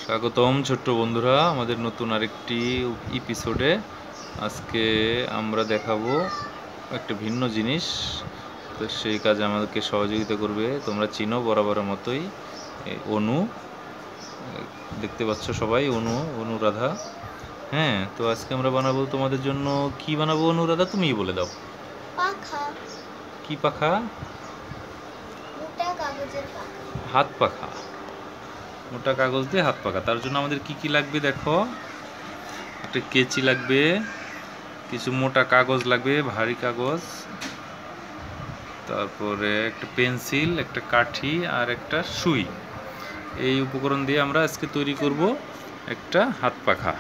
স্বাগতম ছোট্ট বন্ধুরা আমাদের নতুন আরেকটি এপিসোডে। আজকে আমরা দেখাবো একটা ভিন্ন জিনিস। তো সেই কাজে আমাদেরকে সহযোগিতা করবে, তোমরা চিনো বরাবরের মতোই অনু। দেখতে পাচ্ছ সবাই অনুরাধা। হ্যাঁ, তো আজকে আমরা বানাবো তোমাদের জন্য। কি বানাবো অনুরাধা, তুমিই বলে দাও। পাখা। কি পাখা? মোটা কাগজের পাখা। হাত পাখা। মোটা কাগজ দিয়ে হাত পাখা। তার জন্য আমাদের কি কি লাগবে দেখো। একটা কেচি লাগবে, কিছু মোটা কাগজ লাগবে, ভারী কাগজ, তারপরে একটা পেন্সিল, একটা কাঠি আর একটা সুই। এই উপকরণ দিয়ে আমরা আজকে তৈরি করব একটা হাত পাখা।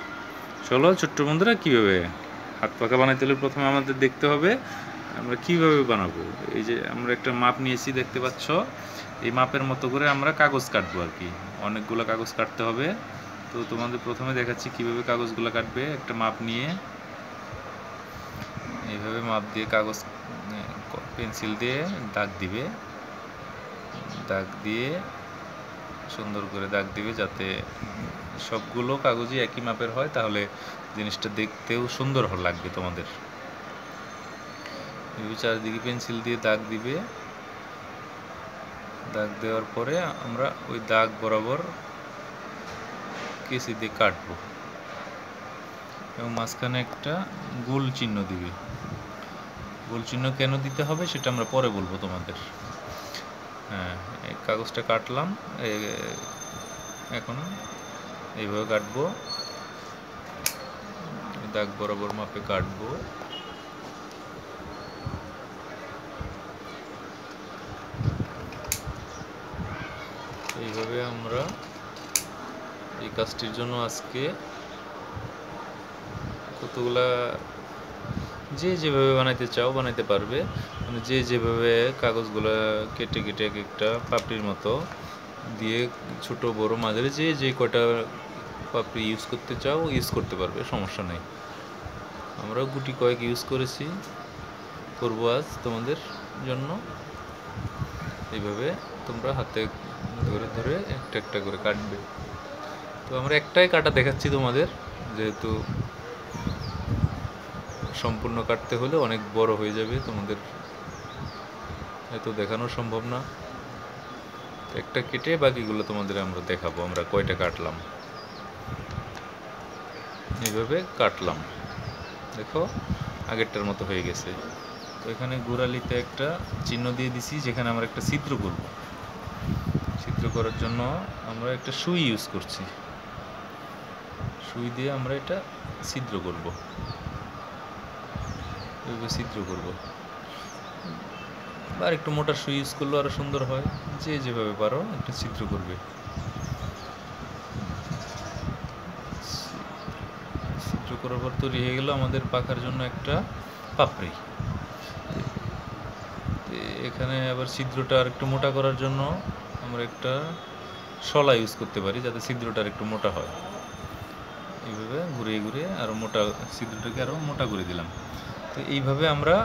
চলো ছোট্ট বন্ধুরা, কীভাবে হাত পাখা বানাইতে হলে প্রথমে আমাদের দেখতে হবে আমরা কিভাবে বানাবো। এই যে আমরা একটা মাপ নিয়েছি, দেখতে পাচ্ছ। এই মাপের মতো করে আমরা কাগজ কাটবো আর কি। অনেকগুলো কাগজ কাটতে হবে। তো তোমাদের প্রথমে দেখাচ্ছি কিভাবে কাগজগুলো কাটবে। একটা মাপ নিয়ে এইভাবে মাপ দিয়ে কাগজ পেন্সিল দিয়ে দাগ দিবে, দাগ দিয়ে সুন্দর করে দাগ দিবে যাতে সবগুলো কাগজই একই মাপের হয়, তাহলে জিনিসটা দেখতেও সুন্দর লাগবে তোমাদের। চারিদিকে পেন্সিল দিয়ে দাগ দিবে। দাগ দেওয়ার পরে আমরা ওই দাগ বরাবর কেচি দিয়ে কাটবো এবং মাঝখানে একটা গোল চিহ্ন দিবে। গোল চিহ্ন কেন দিতে হবে সেটা আমরা পরে বলবো তোমাদের। হ্যাঁ, এই কাগজটা কাটলাম। এখন এইভাবে কাটবো, দাগ বরাবর মাপে কাটবো। এইভাবে আমরা এই কাজটির জন্য আজকে কতগুলা, যে যেভাবে বানাইতে চাও বানাইতে পারবে, মানে যে যেভাবে কাগজগুলো কেটে কেটে এক একটা পাপড়ির মতো দিয়ে ছোট বড় মাঝারি যে কয়টা পাপড়ি ইউজ করতে চাও ইউজ করতে পারবে, সমস্যা নেই। আমরা গুটি কয়েক ইউজ করেছি, করবো আজ তোমাদের জন্য। এইভাবে তোমরা হাতে ধরে ধরে একটা একটা করে কাটবে। তো আমরা একটাই কাটা দেখাচ্ছি তোমাদের, যেহেতু সম্পূর্ণ কাটতে হলে অনেক বড় হয়ে যাবে, তোমাদের এত দেখানো সম্ভব না। একটা কেটে বাকিগুলো তোমাদের আমরা দেখাবো আমরা কয়টা কাটলাম। এইভাবে কাটলাম, দেখো আগেরটার মতো হয়ে গেছে। তো এখানে গোড়ালিতে একটা চিহ্ন দিয়ে দিছি, যেখানে আমরা একটা ছিদ্র করব। ছিদ্র করার জন্য আমরা একটা সুই ইউজ করছি। সুই দিয়ে আমরা এটা ছিদ্র করব, এইভাবে ছিদ্র করব। আর একটু মোটা সুই ইউজ করলে আরও সুন্দর হয়। যে যেভাবে পারো একটা ছিদ্র করবে। ছিদ্র করার পর তৈরি হয়ে গেল আমাদের পাখার জন্য একটা পাপড়ি। এখানে আবার ছিদ্রটা আর একটু মোটা করার জন্য আমরা একটা শলা ইউজ করতে পারি, যাতে ছিদ্রটা আর একটু মোটা হয়। এইভাবে ঘুরিয়ে ঘুরিয়ে আরও মোটা, ছিদ্রটাকে আরও মোটা করে দিলাম। তো এইভাবে আমরা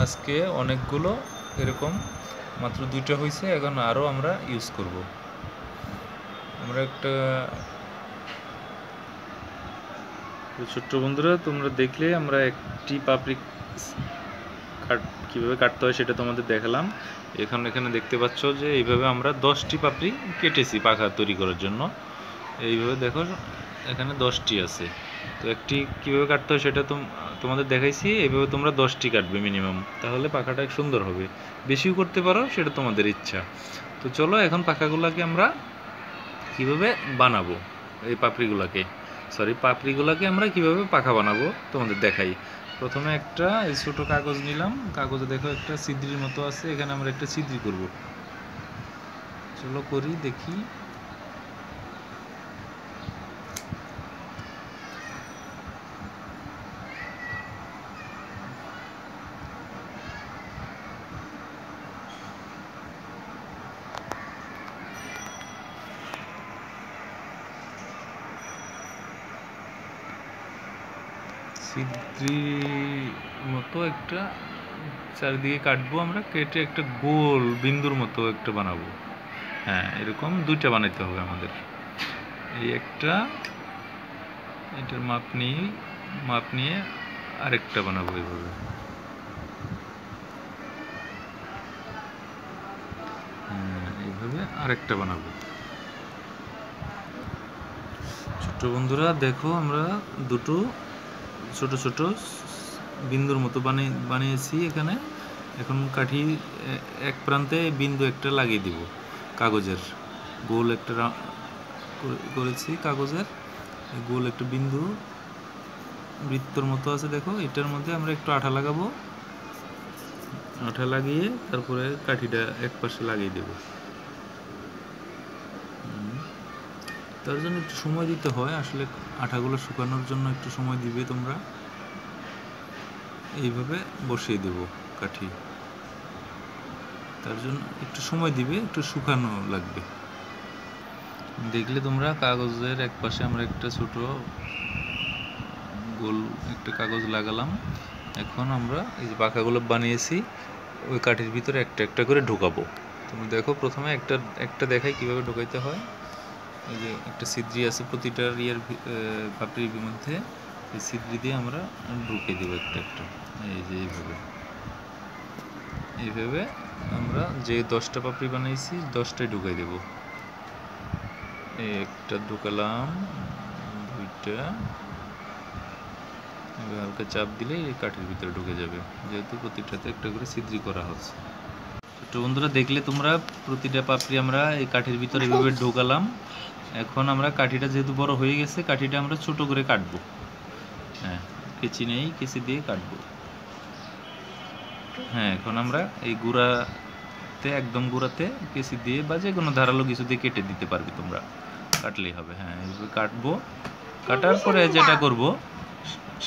আজকে অনেকগুলো, এরকম মাত্র 2টা হয়েছে, এখন আরও আমরা ইউজ করব। আমরা একটা ছোট্ট বন্ধুরা, তোমরা দেখলে আমরা একটি পাপড়ি কীভাবে কাটতে হয় সেটা তোমাদের দেখালাম। এখানে দেখতে পাচ্ছ যে এইভাবে আমরা 10টি পাপড়ি কেটেছি পাখা তৈরি করার জন্য। এইভাবে দেখো এখানে 10টি আছে। তো একটি কীভাবে কাটতে হয় সেটা তোমাদের দেখাইছি। এইভাবে তোমরা 10টি কাটবে মিনিমাম, তাহলে পাখাটা সুন্দর হবে। বেশিও করতে পারো, সেটা তোমাদের ইচ্ছা। তো চলো এখন পাখাগুলোকে আমরা কীভাবে বানাবো, এই পাপড়িগুলোকে আমরা কীভাবে পাখা বানাবো তোমাদের দেখাই। প্রথমে একটা এই ছোটো কাগজ নিলাম। কাগজে দেখো একটা ছিদ্রির মতো আছে, এখানে আমরা একটা ছিদ্রি করব। চলো করি, দেখি। ছিদ্রির মতো একটা চারিদিকে কাটবো আমরা, কেটে একটা গোল বিন্দুর মতো একটা বানাবো। হ্যাঁ, এরকম 2টা বানাইতে হবে আমাদের। এই একটা, এটার মাপ নিয়ে আরেকটা বানাবো এইভাবে। এইভাবে আরেকটা বানাবো। ছোট বন্ধুরা দেখো, আমরা দুটো ছোট ছোট বিন্দুর মতো বানিয়েছি এখানে। এখন কাঠি এক প্রান্তে বিন্দু একটা লাগিয়ে দিব, কাগজের গোল একটা করেছি কাগজের গোল একটা বিন্দু বৃত্তর মতো আছে। দেখো, এটার মধ্যে আমরা একটু আঠা লাগাবো, আঠা লাগিয়ে তারপরে কাঠিটা এক পাশে লাগিয়ে দেব। তার জন্য একটু সময় দিতে হয়, আসলে আঠাগুলো শুকানোর জন্য একটু সময় দিবে তোমরা। এইভাবে বসিয়ে দেব কাঠি, তার জন্য একটু সময় দিবে, একটু শুকানো লাগবে। দেখলে তোমরা, কাগজের এক পাশে আমরা একটা ছোট গোল একটা কাগজ লাগালাম। এখন আমরা এই যে পাখাগুলো বানিয়েছি ওই কাঠির ভিতরে একটা একটা করে ঢোকাবো। তুমি দেখো, প্রথমে একটা দেখাই কিভাবে ঢোকাইতে হয়। এই যে একটা ছিদ্রি আছে প্রতিটার পাপড়ির মধ্যে, এই ছিদ্রি দিয়ে আমরা ঢুকে দেবো একটা একটা। এই যে এইভাবে আমরা যে 10টা পাপড়ি বানাইছি 10টাই ঢুকাই দেব। একটা ঢুকালাম, দুইটা, হালকা চাপ দিলে এই কাঠের ভিতরে ঢুকে যাবে, যেহেতু প্রতিটাতে একটা করে ছিদ্রি করা হচ্ছে। ছোট বন্ধুরা দেখলে তোমরা, প্রতিটা পাপড়ি আমরা এই কাঠের ভিতরে এইভাবে ঢোকালাম। এখন আমরা কাঠিটা যেহেতু বড় হয়ে গেছে, কাঠিটা আমরা ছোট করে কাটবো। হ্যাঁ, কেচি নেই, কেচি দিয়ে কাটবো। হ্যাঁ, এখন আমরা এই গুঁড়াতে, একদম গুঁড়াতে কেচি দিয়ে বা যে কোনো ধারালো কিছু দিয়ে কেটে দিতে পারবে তোমরা, কাটলেই হবে। হ্যাঁ, এইভাবে কাটবো। কাটার পরে যেটা করব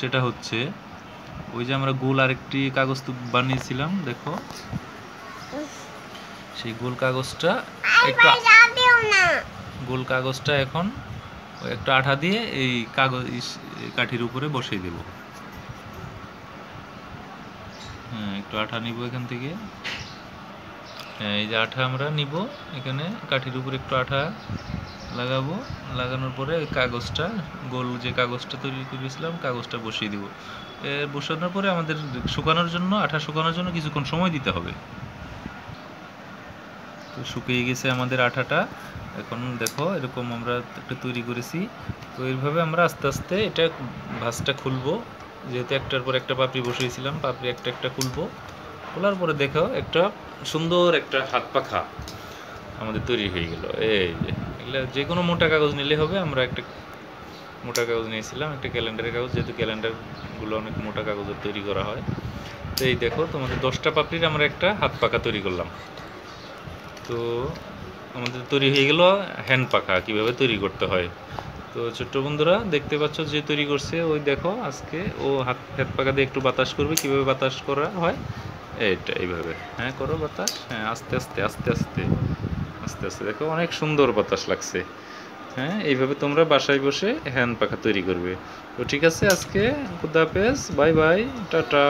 সেটা হচ্ছে, ওই যে আমরা গোল আরেকটি কাগজ বানিয়েছিলাম, দেখো সেই গোল কাগজটা এখন একটা আঠা দিয়ে এই কাঠির উপরে বসিয়ে দেব। হ্যাঁ, একটু আঠা নিব এখান থেকে। হ্যাঁ, এই যে আঠা আমরা নিব, এখানে কাঠির উপরে একটু আঠা লাগাবো। লাগানোর পরে ওই কাগজটা, গোল যে কাগজটা তৈরি করেছিলাম, কাগজটা বসিয়ে দিব। বসানোর পরে আমাদের শুকানোর জন্য, আঠা শুকানোর জন্য কিছুক্ষণ সময় দিতে হবে। তো শুকিয়ে গেছে আমাদের আঠাটা। এখন দেখো, এরকম আমরা একটা তৈরি করেছি। তো এইভাবে আমরা আস্তে আস্তে এটা ভাঁজটা খুলবো, যেহেতু একটার পর একটা পাপড়ি বসিয়েছিলাম, পাপড়ি একটা একটা খুলবো। খোলার পরে দেখো, একটা সুন্দর একটা হাত পাখা আমাদের তৈরি হয়ে গেল। এই যে এগুলো যে কোনো মোটা কাগজ নিলে হবে। আমরা একটা মোটা কাগজ নিয়েছিলাম, একটা ক্যালেন্ডারের কাগজ, যেহেতু ক্যালেন্ডারগুলো অনেক মোটা কাগজের তৈরি করা হয়। তো এই দেখো, তোমাদের 10টা পাপড়ির আমরা একটা হাত পাখা তৈরি করলাম। তো আমাদের তৈরি হয়ে গেল হ্যান্ড পাখা, কীভাবে তৈরি করতে হয়। তো ছোট্ট বন্ধুরা দেখতে পাচ্ছ, যে তৈরি করছে ওই দেখো, আজকে ও হাত পাখা দিয়ে একটু বাতাস করবে। কীভাবে বাতাস করা হয়, এইটা এইভাবে। হ্যাঁ, করো বাতাস। হ্যাঁ, আস্তে আস্তে আস্তে আস্তে আস্তে আস্তে, দেখো অনেক সুন্দর বাতাস লাগছে। হ্যাঁ, এইভাবে তোমরা বাসায় বসে হ্যান্ড পাখা তৈরি করবে। তো ঠিক আছে, আজকে খুদা হাফেজ, বাই বাই, টাটা।